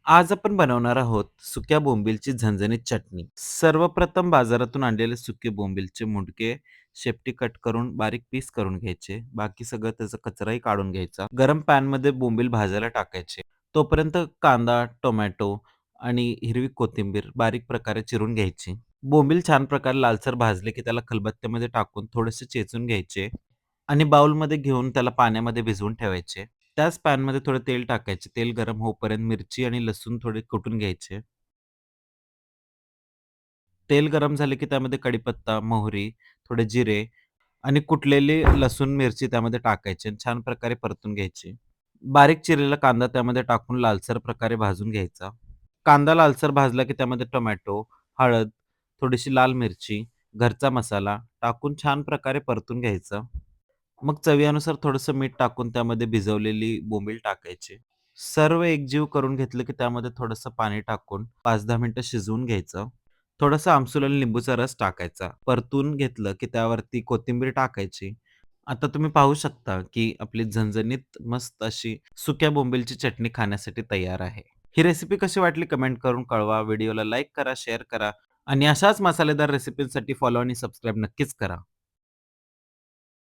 आज आपण बनवणार आहोत सुक्या बोंबीलची झणझणीत चटणी. सर्वप्रथम बाजारातून आणलेले सुके बोंबीलचे मुंडके शेपटी कट करून बारीक पीस करून घ्यायचे. बाकी सगळं त्याचा कचराही काढून घ्यायचा. गरम पॅनमध्ये बोंबील भाजायला टाकायचे. तोपर्यंत कांदा, टोमॅटो आणि हिरवी कोथिंबीर बारीक प्रकारे चिरून घ्यायची. बोंबील छान प्रकारे लालसर भाजले की त्याला खलबत्त्यामध्ये टाकून थोडेसे चेचून घ्यायचे आणि बाउलमध्ये घेऊन त्याला पाण्यामध्ये भिजवून ठेवायचे. त्याच पॅनमध्ये थोडं तेल टाकायचे. तेल गरम होईपर्यंत मिरची आणि लसूण थोडे कुटून घ्यायचे. तेल गरम झाले की त्यामध्ये कढीपत्ता, मोहरी, थोडे जिरे आणि कुटलेली लसूण, मिरची त्यामध्ये टाकायची आणि छान प्रकारे परतून घ्यायची. बारीक चिरलेला कांदा त्यामध्ये टाकून लालसर प्रकारे भाजून घ्यायचा. कांदा लालसर भाजला की त्यामध्ये टोमॅटो, हळद, थोडीशी लाल मिरची, घरचा मसाला टाकून छान प्रकारे परतून घ्यायचं. मग चवीनुसार थोडंसं मीठ टाकून त्यामध्ये भिजवलेली बोंबील टाकायची. सर्व एकजीव करून घेतलं की त्यामध्ये थोडंसं पाणी टाकून 5-10 मिनिटं शिजवून घ्यायचं. थोडासा आमसूल आणि लिंबूचा रस टाकायचा. परतून घेतलं की त्यावरती कोथिंबीर टाकायची. आता तुम्ही पाहू शकता की आपली झणझणीत मस्त अशी सुक्या बोंबीलची चटणी खाण्यासाठी तयार आहे. ही रेसिपी कशी वाटली कमेंट करून कळवा. व्हिडिओला लाईक करा, शेअर करा आणि अशाच मसालेदार रेसिपींसाठी फॉलो आणि सबस्क्राईब नक्कीच करा.